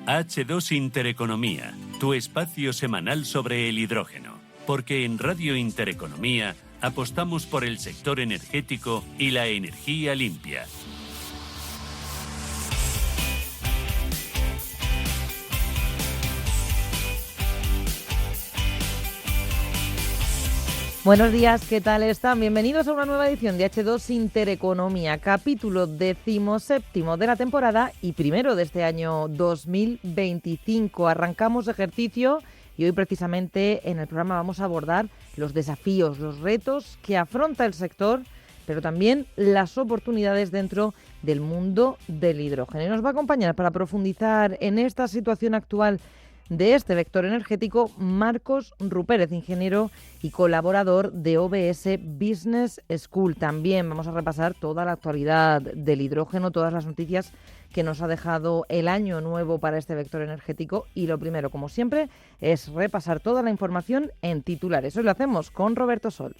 H2 Intereconomía, tu espacio semanal sobre el hidrógeno. Porque en Radio Intereconomía apostamos por el sector energético y la energía limpia. Buenos días, ¿qué tal están? Bienvenidos a una nueva edición de H2 Intereconomía, capítulo 17º de la temporada y primero de este año 2025. Arrancamos ejercicio y hoy precisamente en el programa vamos a abordar los desafíos, los retos que afronta el sector, pero también las oportunidades dentro del mundo del hidrógeno. Y nos va a acompañar para profundizar en esta situación actual de este vector energético Marcos Rupérez, ingeniero y colaborador de OBS Business School. También vamos a repasar toda la actualidad del hidrógeno, todas las noticias que nos ha dejado el año nuevo para este vector energético. Y lo primero, como siempre, es repasar toda la información en titulares. Hoy lo hacemos con Roberto Sol.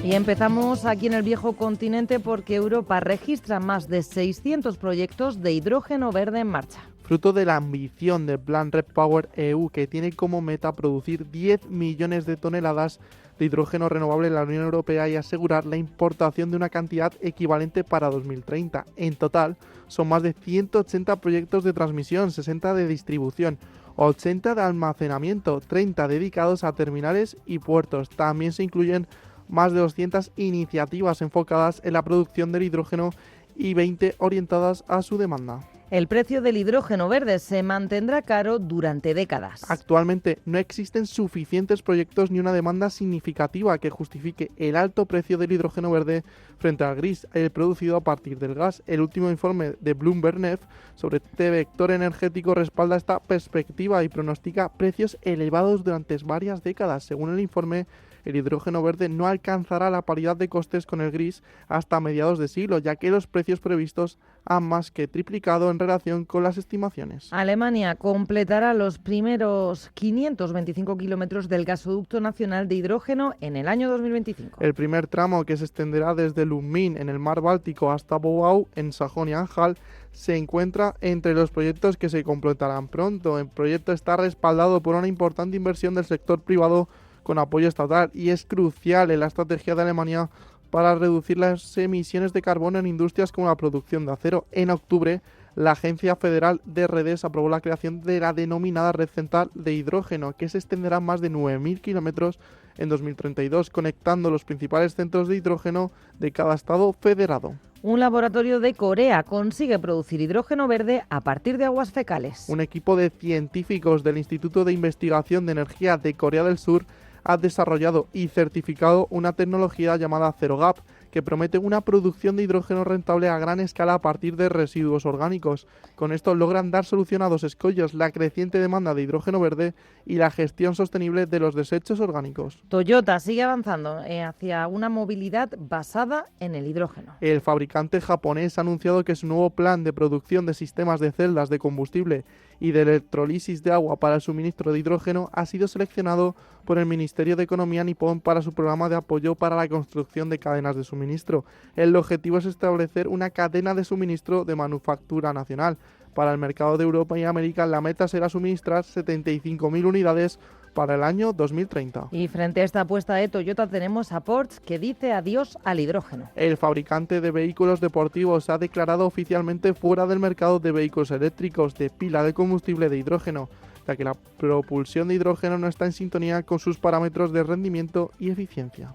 Y empezamos aquí en el viejo continente porque Europa registra más de 600 proyectos de hidrógeno verde en marcha. Fruto de la ambición del Plan REPower EU, que tiene como meta producir 10 millones de toneladas de hidrógeno renovable en la Unión Europea y asegurar la importación de una cantidad equivalente para 2030. En total, son más de 180 proyectos de transmisión, 60 de distribución, 80 de almacenamiento, 30 dedicados a terminales y puertos. También se incluyen más de 200 iniciativas enfocadas en la producción del hidrógeno y 20 orientadas a su demanda. El precio del hidrógeno verde se mantendrá caro durante décadas. Actualmente no existen suficientes proyectos ni una demanda significativa que justifique el alto precio del hidrógeno verde frente al gris, el producido a partir del gas. El último informe de Bloomberg Nef sobre este vector energético respalda esta perspectiva y pronostica precios elevados durante varias décadas. Según el informe, el hidrógeno verde no alcanzará la paridad de costes con el gris hasta mediados de siglo, ya que los precios previstos han más que triplicado en relación con las estimaciones. Alemania completará los primeros 525 kilómetros del gasoducto nacional de hidrógeno en el año 2025. El primer tramo, que se extenderá desde Lubmin en el mar Báltico hasta Bobau en Sajonia-Anhalt, se encuentra entre los proyectos que se completarán pronto. El proyecto está respaldado por una importante inversión del sector privado con apoyo estatal y es crucial en la estrategia de Alemania para reducir las emisiones de carbono en industrias como la producción de acero. En octubre, la Agencia Federal de Redes aprobó la creación de la denominada Red Central de Hidrógeno, que se extenderá más de 9.000 kilómetros en 2032, conectando los principales centros de hidrógeno de cada estado federado. Un laboratorio de Corea consigue producir hidrógeno verde a partir de aguas fecales. Un equipo de científicos del Instituto de Investigación de Energía de Corea del Sur ha desarrollado y certificado una tecnología llamada ZeroGap, que promete una producción de hidrógeno rentable a gran escala a partir de residuos orgánicos. Con esto logran dar solución a dos escollos: la creciente demanda de hidrógeno verde y la gestión sostenible de los desechos orgánicos. Toyota sigue avanzando hacia una movilidad basada en el hidrógeno. El fabricante japonés ha anunciado que su nuevo plan de producción de sistemas de celdas de combustible y de electrolisis de agua para el suministro de hidrógeno ha sido seleccionado por el Ministerio de Economía nipón para su programa de apoyo para la construcción de cadenas de suministro. El objetivo es establecer una cadena de suministro de manufactura nacional. Para el mercado de Europa y América, la meta será suministrar 75.000 unidades para el año 2030. Y frente a esta apuesta de Toyota tenemos a Porsche, que dice adiós al hidrógeno. El fabricante de vehículos deportivos ha declarado oficialmente fuera del mercado de vehículos eléctricos de pila de combustible de hidrógeno, ya que la propulsión de hidrógeno no está en sintonía con sus parámetros de rendimiento y eficiencia.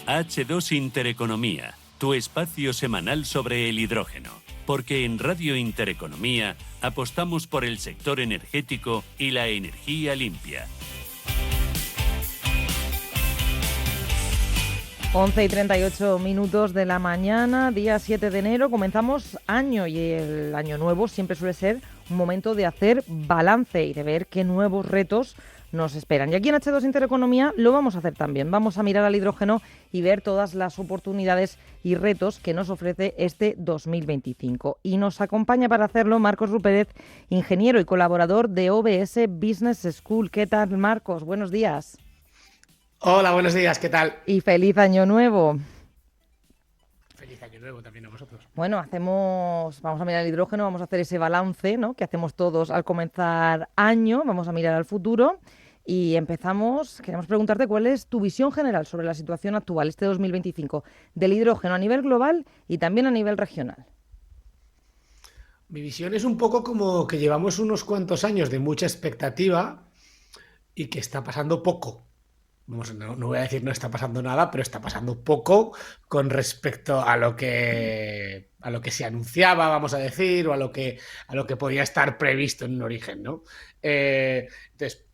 H2 Intereconomía, tu espacio semanal sobre el hidrógeno. Porque en Radio Intereconomía apostamos por el sector energético y la energía limpia. 11:38 de la mañana, día 7 de enero, comenzamos año y el año nuevo siempre suele ser un momento de hacer balance y de ver qué nuevos retos nos esperan. Y aquí en H2 Intereconomía lo vamos a hacer también. Vamos a mirar al hidrógeno y ver todas las oportunidades y retos que nos ofrece este 2025. Y nos acompaña para hacerlo Marcos Rupérez, ingeniero y colaborador de OBS Business School. ¿Qué tal, Marcos? Buenos días. Hola, buenos días, ¿qué tal? Y feliz año nuevo. Feliz año nuevo también a vosotros. Bueno, vamos a mirar el hidrógeno, vamos a hacer ese balance, ¿no?, que hacemos todos al comenzar año, vamos a mirar al futuro y queremos preguntarte cuál es tu visión general sobre la situación actual, este 2025, del hidrógeno a nivel global y también a nivel regional. Mi visión es un poco como que llevamos unos cuantos años de mucha expectativa y que está pasando poco. No voy a decir no está pasando nada, pero está pasando poco con respecto a lo que se anunciaba, vamos a decir, o a lo que podía estar previsto en un origen, ¿no? Entonces,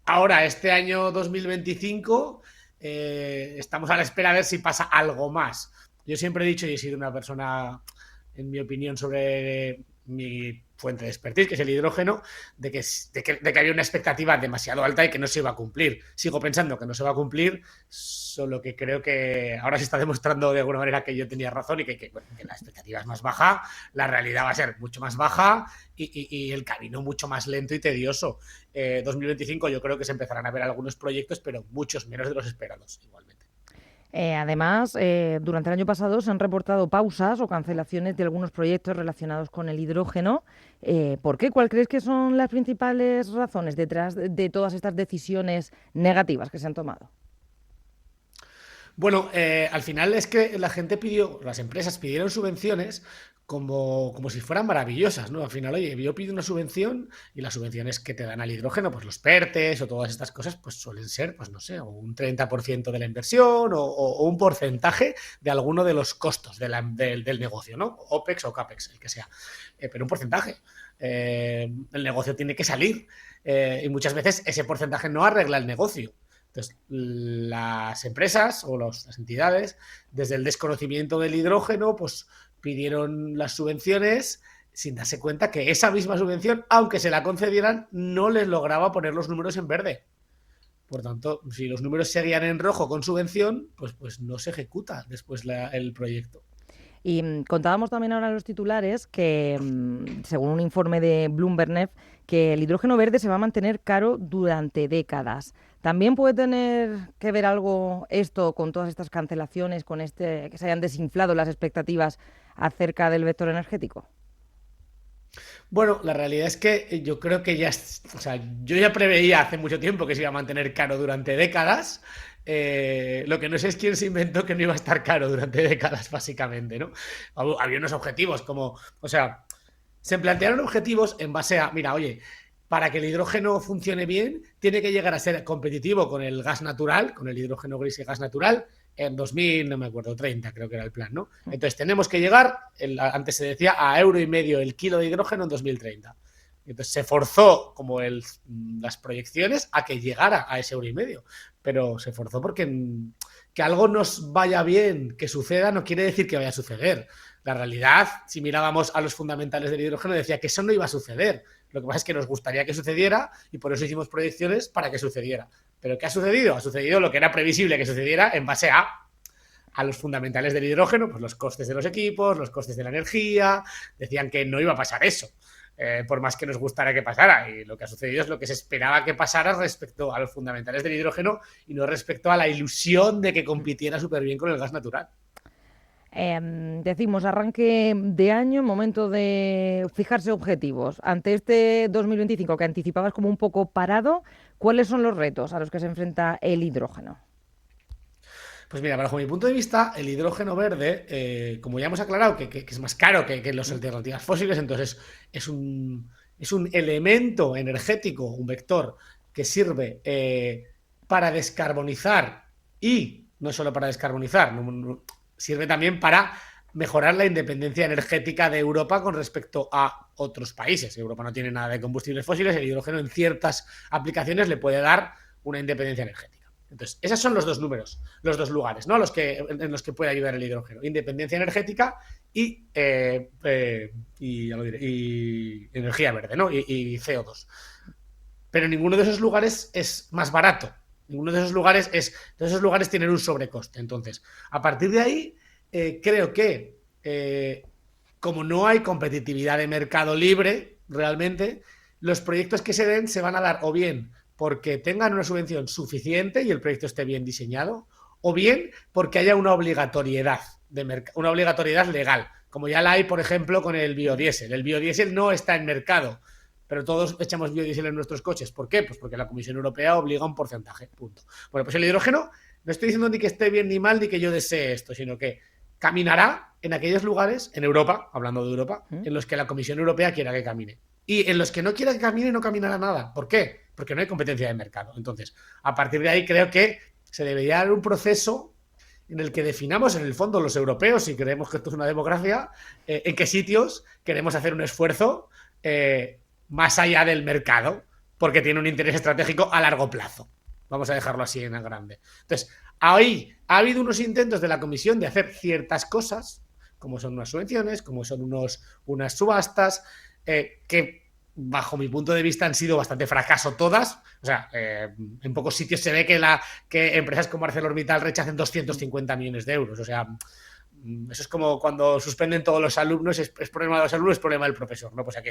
ahora, este año 2025, estamos a la espera a ver si pasa algo más. Yo siempre he dicho, y he sido una persona, en mi opinión, sobre mi fuente de expertise, que es el hidrógeno, de que había una expectativa demasiado alta y que no se iba a cumplir. Sigo pensando que no se va a cumplir, solo que creo que ahora se está demostrando de alguna manera que yo tenía razón y que la expectativa es más baja, la realidad va a ser mucho más baja y el camino mucho más lento y tedioso. 2025 yo creo que se empezarán a ver algunos proyectos, pero muchos menos de los esperados igualmente. Además, durante el año pasado se han reportado pausas o cancelaciones de algunos proyectos relacionados con el hidrógeno. ¿Por qué? ¿Cuál crees que son las principales razones detrás de todas estas decisiones negativas que se han tomado? Bueno, al final es que las empresas pidieron subvenciones como si fueran maravillosas, ¿no? Al final, oye, yo pido una subvención y las subvenciones que te dan al hidrógeno, pues los PERTES o todas estas cosas, pues suelen ser, pues no sé, o un 30% de la inversión o un porcentaje de alguno de los costos del negocio, ¿no? OPEX o CAPEX, el que sea. Pero un porcentaje. El negocio tiene que salir y muchas veces ese porcentaje no arregla el negocio. Entonces, las empresas o las entidades, desde el desconocimiento del hidrógeno, pues pidieron las subvenciones sin darse cuenta que esa misma subvención, aunque se la concedieran, no les lograba poner los números en verde. Por tanto, si los números seguían en rojo con subvención, pues no se ejecuta después el proyecto. Y contábamos también ahora en los titulares que, según un informe de Bloomberg, que el hidrógeno verde se va a mantener caro durante décadas. ¿También puede tener que ver algo esto con todas estas cancelaciones, con que se hayan desinflado las expectativas acerca del vector energético? Bueno, la realidad es que yo creo que yo ya preveía hace mucho tiempo que se iba a mantener caro durante décadas. Lo que no sé es quién se inventó que no iba a estar caro durante décadas, básicamente, ¿no? Había unos objetivos se plantearon objetivos en base a, mira, oye, para que el hidrógeno funcione bien, tiene que llegar a ser competitivo con el gas natural, con el hidrógeno gris y gas natural, en 30 creo que era el plan, ¿no? Entonces tenemos que llegar, antes se decía, a €1,50 el kilo de hidrógeno en 2030. Entonces se forzó como las proyecciones a que llegara a ese €1,50, pero se forzó porque que algo nos vaya bien, que suceda, no quiere decir que vaya a suceder. La realidad, si mirábamos a los fundamentales del hidrógeno, decía que eso no iba a suceder. Lo que pasa es que nos gustaría que sucediera y por eso hicimos proyecciones para que sucediera. ¿Pero qué ha sucedido? Ha sucedido lo que era previsible que sucediera en base a los fundamentales del hidrógeno, pues los costes de los equipos, los costes de la energía. Decían que no iba a pasar eso, por más que nos gustara que pasara. Y lo que ha sucedido es lo que se esperaba que pasara respecto a los fundamentales del hidrógeno y no respecto a la ilusión de que compitiera súper bien con el gas natural. Decimos arranque de año, momento de fijarse objetivos. Ante este 2025 que anticipabas como un poco parado, ¿cuáles son los retos a los que se enfrenta el hidrógeno? Pues mira, bajo mi punto de vista, el hidrógeno verde, como ya hemos aclarado, que es más caro que las alternativas fósiles, entonces es un elemento energético, un vector que sirve para descarbonizar y no solo para descarbonizar, sirve también para mejorar la independencia energética de Europa con respecto a otros países. Europa no tiene nada de combustibles fósiles, el hidrógeno en ciertas aplicaciones le puede dar una independencia energética. Entonces, esos son los dos números, los dos lugares, ¿no? En los que puede ayudar el hidrógeno. Independencia energética y energía verde, ¿no? Y CO2. pero ninguno de esos lugares es más barato. Ninguno de esos lugares tienen un sobrecoste. Entonces, a partir de ahí, creo que como no hay competitividad de mercado libre, realmente, los proyectos que se den se van a dar o bien porque tengan una subvención suficiente y el proyecto esté bien diseñado, o bien porque haya una obligatoriedad una obligatoriedad legal, como ya la hay, por ejemplo, con el biodiesel. El biodiesel no está en mercado, pero todos echamos biodiesel en nuestros coches. ¿Por qué? Pues porque la Comisión Europea obliga un porcentaje, punto. Bueno, pues el hidrógeno, no estoy diciendo ni que esté bien ni mal, ni que yo desee esto, sino que caminará en aquellos lugares, en Europa, hablando de Europa, en los que la Comisión Europea quiera que camine. Y en los que no quiera que camine, no caminará nada. ¿Por qué? Porque no hay competencia de mercado. Entonces, a partir de ahí creo que se debería dar un proceso en el que definamos, en el fondo, los europeos, si creemos que esto es una democracia, en qué sitios queremos hacer un esfuerzo más allá del mercado, porque tiene un interés estratégico a largo plazo. Vamos a dejarlo así en grande. Entonces, ahí ha habido unos intentos de la Comisión de hacer ciertas cosas, como son unas subvenciones, como son unas subastas, que bajo mi punto de vista han sido bastante fracaso todas. O sea, en pocos sitios se ve que empresas como ArcelorMittal rechacen 250 millones de euros. O sea, eso es como cuando suspenden todos los alumnos, es problema de los alumnos, es problema del profesor, ¿no? Pues aquí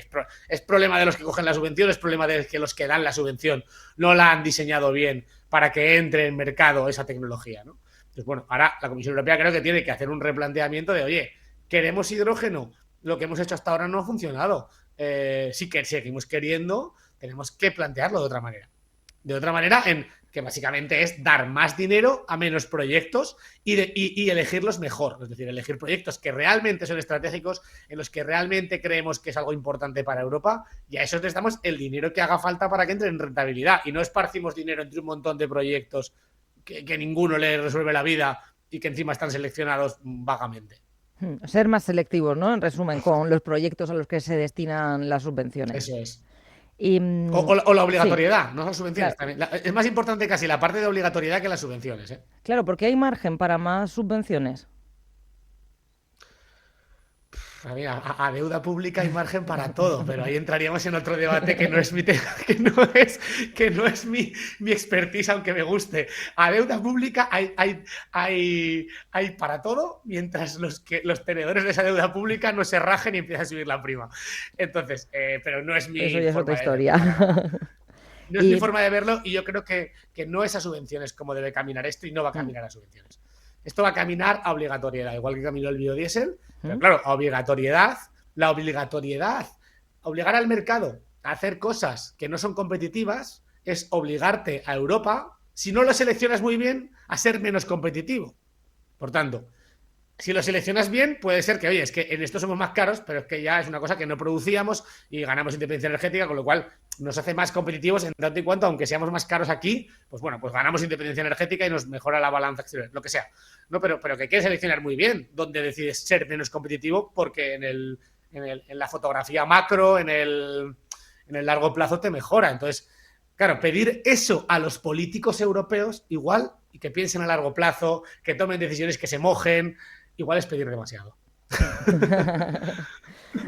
es problema de los que cogen la subvención, es problema de que los que dan la subvención no la han diseñado bien para que entre en mercado esa tecnología, ¿no? Entonces, bueno, ahora la Comisión Europea creo que tiene que hacer un replanteamiento de, oye, ¿queremos hidrógeno? Lo que hemos hecho hasta ahora no ha funcionado. Sí que seguimos queriendo, tenemos que plantearlo de otra manera. De otra manera, que básicamente es dar más dinero a menos proyectos y elegirlos mejor. Es decir, elegir proyectos que realmente son estratégicos, en los que realmente creemos que es algo importante para Europa, y a eso les damos el dinero que haga falta para que entren en rentabilidad. Y no esparcimos dinero entre un montón de proyectos que ninguno le resuelve la vida y que encima están seleccionados vagamente. Ser más selectivos, ¿no? En resumen, con los proyectos a los que se destinan las subvenciones. Eso es. Y, o la obligatoriedad, sí, no las subvenciones. Claro. También. Es más importante casi la parte de obligatoriedad que las subvenciones, ¿eh? Claro, porque hay margen para más subvenciones. Mira, a deuda pública hay margen para todo, pero ahí entraríamos en otro debate que no es mi expertise, aunque me guste. A deuda pública hay para todo, mientras los tenedores de esa deuda pública no se rajen y empiezan a subir la prima. Entonces, pero no es mi Eso ya es otra historia. No es mi forma de verlo, y yo creo que no es a subvenciones como debe caminar esto, y no va a caminar a subvenciones. Esto va a caminar a obligatoriedad, igual que caminó el biodiesel, pero claro, a obligatoriedad. La obligatoriedad, obligar al mercado a hacer cosas que no son competitivas, es obligarte a Europa, si no lo seleccionas muy bien, a ser menos competitivo. Por tanto, si lo seleccionas bien, puede ser que, oye, es que en esto somos más caros, pero es que ya es una cosa que no producíamos y ganamos independencia energética, con lo cual nos hace más competitivos en tanto y cuanto, aunque seamos más caros aquí, pues bueno, pues ganamos independencia energética y nos mejora la balanza exterior, lo que sea. No, pero que quieres seleccionar muy bien dónde decides ser menos competitivo, porque en la fotografía macro, en el largo plazo te mejora. Entonces, claro, pedir eso a los políticos europeos igual, y que piensen a largo plazo, que tomen decisiones que se mojen, igual es pedir demasiado.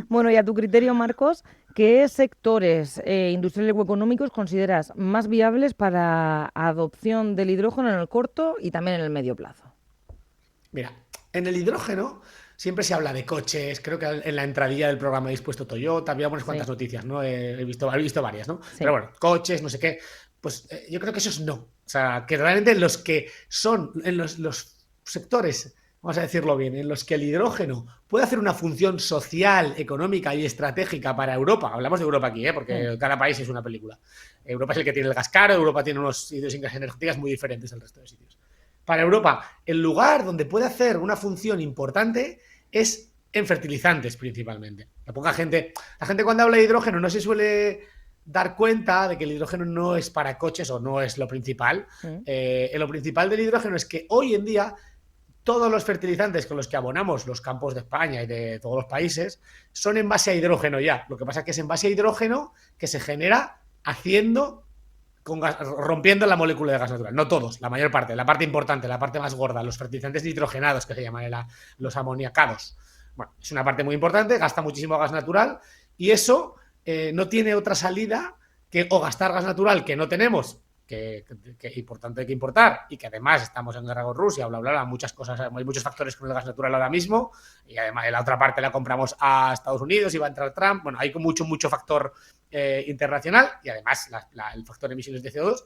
Bueno, y a tu criterio, Marcos, ¿qué sectores industriales o económicos consideras más viables para adopción del hidrógeno en el corto y también en el medio plazo? Mira, en el hidrógeno siempre se habla de coches. Creo que en la entradilla del programa habéis puesto Toyota, había unas cuantas noticias, ¿no? He visto varias, ¿no? Sí. Pero bueno, coches, no sé qué. Pues yo creo que esos no. O sea, que realmente los que son en los sectores, vamos a decirlo bien, en los que el hidrógeno puede hacer una función social, económica y estratégica para Europa. Hablamos de Europa aquí, porque cada país es una película. Europa es el que tiene el gas caro, Europa tiene unos idiosincrasias energéticas muy diferentes del resto de sitios. Para Europa, el lugar donde puede hacer una función importante es en fertilizantes, principalmente. La gente cuando habla de hidrógeno no se suele dar cuenta de que el hidrógeno no es para coches, o no es lo principal. Lo principal del hidrógeno es que hoy en día todos los fertilizantes con los que abonamos los campos de España y de todos los países son en base a hidrógeno ya. Lo que pasa es que es en base a hidrógeno que se genera rompiendo la molécula de gas natural. No todos, la mayor parte, la parte importante, la parte más gorda, los fertilizantes nitrogenados, que se llaman los amoniacados. Bueno, es una parte muy importante, gasta muchísimo gas natural, y eso no tiene otra salida o gastar gas natural que no tenemos, y por tanto hay que importar, y que además estamos en guerra con Rusia, bla, bla, bla, muchas cosas, hay muchos factores con el gas natural ahora mismo, y además en la otra parte la compramos a Estados Unidos y va a entrar Trump, bueno, hay mucho factor internacional, y además el factor de emisiones de CO2.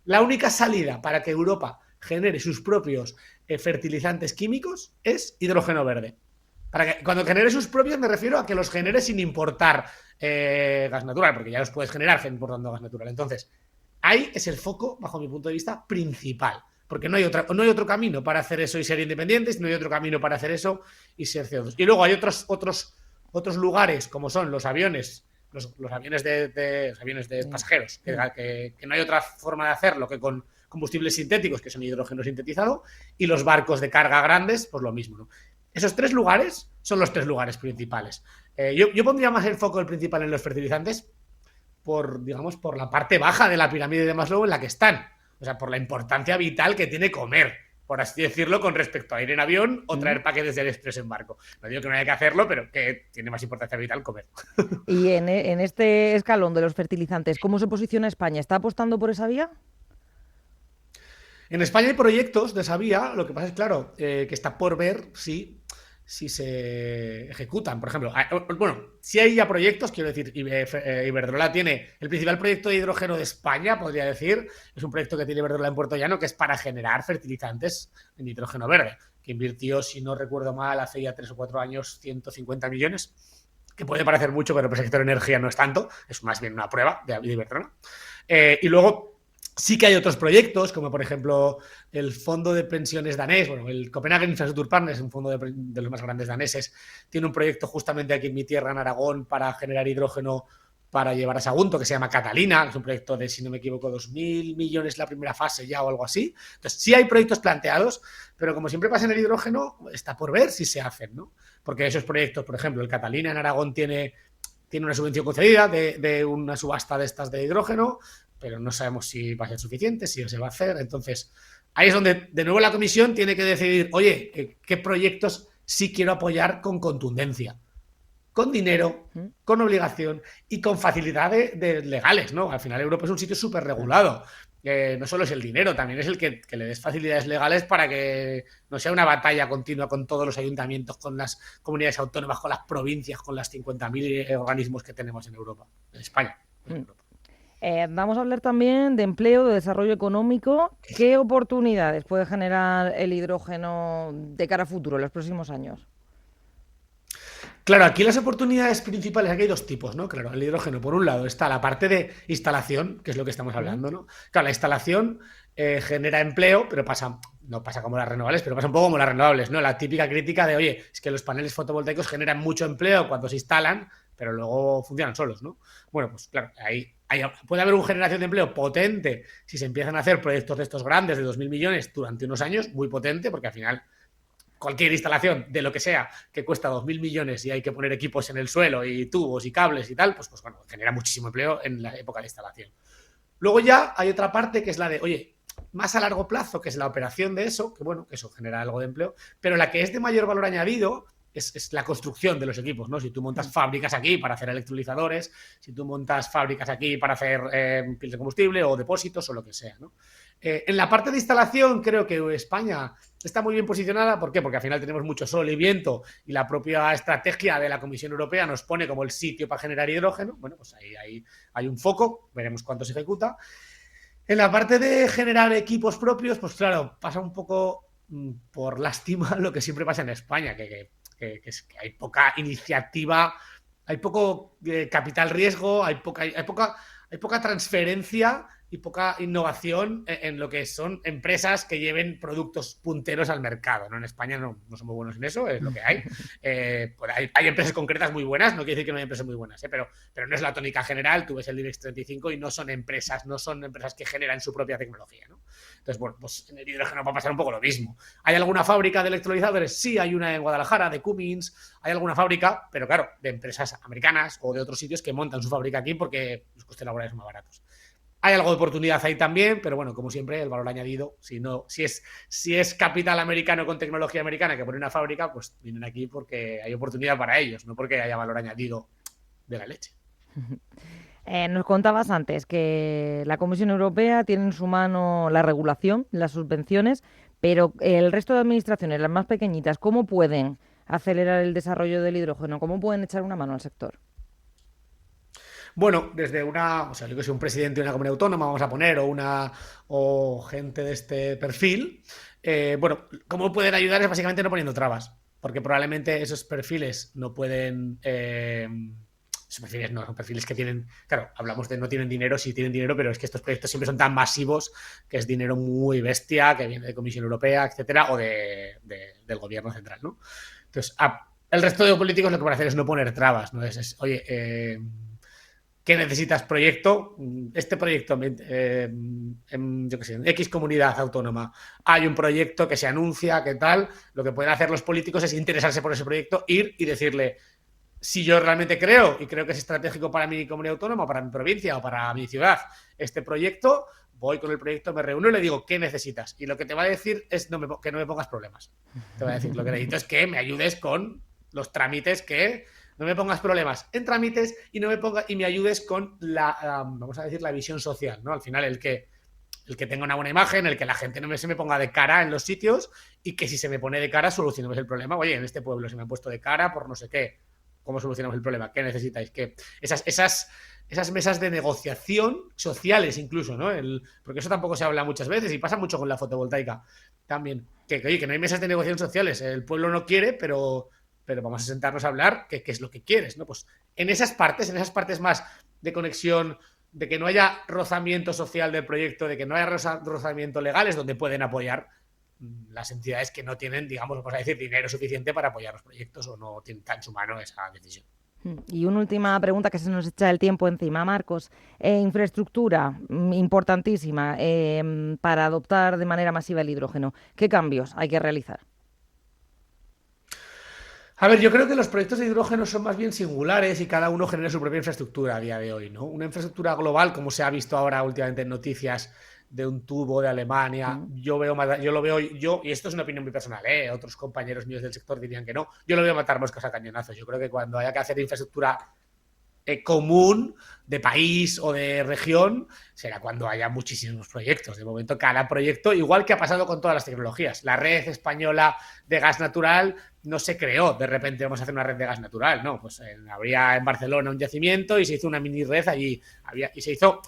La única salida para que Europa genere sus propios fertilizantes químicos es hidrógeno verde. Cuando genere sus propios me refiero a que los genere sin importar gas natural, porque ya los puedes generar importando gas natural. Entonces, ahí es el foco, bajo mi punto de vista, principal. Porque no hay otro camino para hacer eso y ser independientes, no hay otro camino para hacer eso y ser CO2. Y luego hay otros lugares, como son los aviones, los aviones de pasajeros, que no hay otra forma de hacerlo que con combustibles sintéticos, que son hidrógeno sintetizado, y los barcos de carga grandes, pues lo mismo, ¿no? Esos 3 lugares son los 3 lugares principales. Yo pondría más el foco principal en los fertilizantes por la parte baja de la pirámide de Maslow en la que están. O sea, por la importancia vital que tiene comer, por así decirlo, con respecto a ir en avión o traer paquetes de Express en barco. No digo que no haya que hacerlo, pero que tiene más importancia vital comer. Y en este escalón de los fertilizantes, ¿cómo se posiciona España? ¿Está apostando por esa vía? En España hay proyectos de esa vía, lo que pasa es, claro, que está por ver si se ejecutan. Por ejemplo, si hay ya proyectos, quiero decir, Iberdrola tiene el principal proyecto de hidrógeno de España, podría decir, es un proyecto que tiene Iberdrola en Puerto Llano, que es para generar fertilizantes en hidrógeno verde, que invirtió, si no recuerdo mal, hace ya 3 o 4 años, 150 millones, que puede parecer mucho, pero para el sector energía no es tanto, es más bien una prueba de Iberdrola. Y luego sí que hay otros proyectos, como por ejemplo el fondo de pensiones danés, el Copenhagen Infrastructure Partners, un fondo de los más grandes daneses, tiene un proyecto justamente aquí en mi tierra, en Aragón, para generar hidrógeno para llevar a Sagunto, que se llama Catalina, que es un proyecto de, si no me equivoco, 2.000 millones la primera fase ya o algo así. Entonces, sí hay proyectos planteados, pero como siempre pasa en el hidrógeno, está por ver si se hacen, ¿no? Porque esos proyectos, por ejemplo, el Catalina en Aragón tiene una subvención concedida de una subasta de estas de hidrógeno, pero no sabemos si va a ser suficiente, si se va a hacer. Entonces, ahí es donde, de nuevo, la comisión tiene que decidir, oye, ¿qué proyectos sí quiero apoyar con contundencia? Con dinero, con obligación y con facilidades legales, ¿no? Al final Europa es un sitio súper regulado. No solo es el dinero, también es el que le des facilidades legales para que no sea una batalla continua con todos los ayuntamientos, con las comunidades autónomas, con las provincias, con las 50.000 organismos que tenemos en Europa, en España. Vamos a hablar también de empleo, de desarrollo económico. ¿Qué oportunidades puede generar el hidrógeno de cara a futuro, en los próximos años? Claro, aquí las oportunidades principales, aquí hay 2 tipos, ¿no? Claro, el hidrógeno, por un lado, está la parte de instalación, que es lo que estamos hablando, ¿no? Claro, la instalación genera empleo, pero no pasa como las renovables, pero pasa un poco como las renovables, ¿no? La típica crítica de, oye, es que los paneles fotovoltaicos generan mucho empleo cuando se instalan, pero luego funcionan solos, ¿no? Bueno, pues claro, ahí puede haber una generación de empleo potente si se empiezan a hacer proyectos de estos grandes de 2.000 millones durante unos años, muy potente, porque al final cualquier instalación de lo que sea que cuesta 2.000 millones y hay que poner equipos en el suelo y tubos y cables y tal, pues bueno, genera muchísimo empleo en la época de instalación. Luego ya hay otra parte que es la de, oye, más a largo plazo, que es la operación de eso, que bueno, que eso genera algo de empleo, pero la que es de mayor valor añadido es la construcción de los equipos, ¿no? Si tú montas fábricas aquí para hacer electrolizadores, si tú montas fábricas aquí para hacer piles de combustible o depósitos o lo que sea, ¿no? En la parte de instalación creo que España está muy bien posicionada. ¿Por qué? Porque al final tenemos mucho sol y viento y la propia estrategia de la Comisión Europea nos pone como el sitio para generar hidrógeno. Bueno, pues ahí hay un foco, veremos cuánto se ejecuta. En la parte de generar equipos propios, pues claro, pasa un poco por lástima lo que siempre pasa en España, que hay poca iniciativa, hay poco capital riesgo, hay poca transferencia y poca innovación en lo que son empresas que lleven productos punteros al mercado, ¿no? En España no somos buenos en eso, es lo que hay. Pues hay empresas concretas muy buenas, no quiere decir que no hay empresas muy buenas, pero no es la tónica general. Tú ves el IBEX 35 y no son empresas que generan su propia tecnología, ¿no? Entonces, bueno, pues en el hidrógeno va a pasar un poco lo mismo. ¿Hay alguna fábrica de electrolizadores? Sí, hay una en Guadalajara, de Cummins, hay alguna fábrica, pero claro, de empresas americanas o de otros sitios que montan su fábrica aquí porque los costes laborales son más baratos. Hay algo de oportunidad ahí también, pero bueno, como siempre, el valor añadido, si es capital americano con tecnología americana que pone una fábrica, pues vienen aquí porque hay oportunidad para ellos, no porque haya valor añadido de la leche. Nos contabas antes que la Comisión Europea tiene en su mano la regulación, las subvenciones, pero el resto de administraciones, las más pequeñitas, ¿cómo pueden acelerar el desarrollo del hidrógeno? ¿Cómo pueden echar una mano al sector? Bueno, desde o sea, yo que soy un presidente de una comunidad autónoma, vamos a poner, o gente de este perfil, bueno, ¿cómo pueden ayudar? Es básicamente no poniendo trabas, porque probablemente esos perfiles no pueden, esos perfiles no, son perfiles que tienen, claro, hablamos de no tienen dinero, sí tienen dinero, pero es que estos proyectos siempre son tan masivos que es dinero muy bestia, que viene de Comisión Europea, etcétera, o del gobierno central, ¿no? Entonces, el resto de políticos lo que van a hacer es no poner trabas, ¿no? Oye, ¿qué necesitas proyecto? Este proyecto, yo qué sé, en X comunidad autónoma, hay un proyecto que se anuncia, ¿qué tal? Lo que pueden hacer los políticos es interesarse por ese proyecto, ir y decirle, si yo realmente creo, y creo que es estratégico para mi comunidad autónoma, para mi provincia o para mi ciudad, este proyecto, voy con el proyecto, me reúno y le digo, ¿qué necesitas? Y lo que te va a decir es que no me pongas problemas. Te va a decir, lo que necesito es que me ayudes con los trámites que... No me pongas problemas en trámites y me ayudes con vamos a decir, la visión social, ¿no? Al final, el que tenga una buena imagen, el que la gente no se me ponga de cara en los sitios y que si se me pone de cara solucionemos el problema. Oye, en este pueblo se me han puesto de cara por no sé qué. ¿Cómo solucionamos el problema? ¿Qué necesitáis? ¿Qué? Esas mesas de negociación sociales incluso, ¿no? Porque eso tampoco se habla muchas veces y pasa mucho con la fotovoltaica también. Oye, que no hay mesas de negociación sociales. El pueblo no quiere, pero vamos a sentarnos a hablar qué es lo que quieres, ¿no? Pues en esas partes más de conexión, de que no haya rozamiento social del proyecto, de que no haya rozamiento legal, es donde pueden apoyar las entidades que no tienen, digamos, vamos a decir, dinero suficiente para apoyar los proyectos o no tienen tan en su mano esa decisión. Y una última pregunta que se nos echa el tiempo encima, Marcos. Infraestructura importantísima para adoptar de manera masiva el hidrógeno. ¿Qué cambios hay que realizar? A ver, yo creo que los proyectos de hidrógeno son más bien singulares y cada uno genera su propia infraestructura a día de hoy, ¿no? Una infraestructura global, como se ha visto ahora últimamente en noticias de un tubo de Alemania, yo lo veo, y esto es una opinión muy personal, otros compañeros míos del sector dirían que no, yo lo veo matar moscas a cañonazos. Yo creo que cuando haya que hacer infraestructura común de país o de región será cuando haya muchísimos proyectos. De momento, cada proyecto, igual que ha pasado con todas las tecnologías, la red española de gas natural no se creó, de repente vamos a hacer una red de gas natural, no, pues habría en Barcelona un yacimiento y se hizo una mini red allí, y se hizo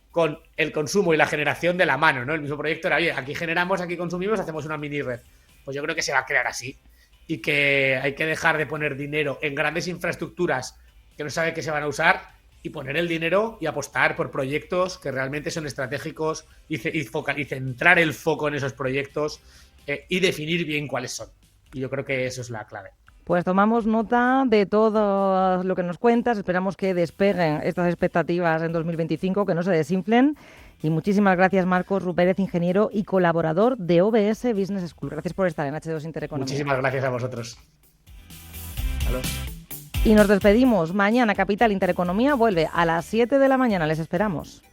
con el consumo y la generación de la mano, ¿no? El mismo proyecto era, oye, aquí generamos, aquí consumimos, hacemos una mini red. Pues yo creo que se va a crear así y que hay que dejar de poner dinero en grandes infraestructuras que no sabe que se van a usar y poner el dinero y apostar por proyectos que realmente son estratégicos y centrar el foco en esos proyectos y definir bien cuáles son. Y yo creo que eso es la clave. Pues tomamos nota de todo lo que nos cuentas. Esperamos que despeguen estas expectativas en 2025, que no se desinflen. Y muchísimas gracias, Marcos Rupérez, ingeniero y colaborador de OBS Business School. Gracias por estar en H2 Intereconomía. Muchísimas gracias a vosotros. Salud. Y nos despedimos. Mañana Capital Intereconomía vuelve a las 7 de la mañana. Les esperamos.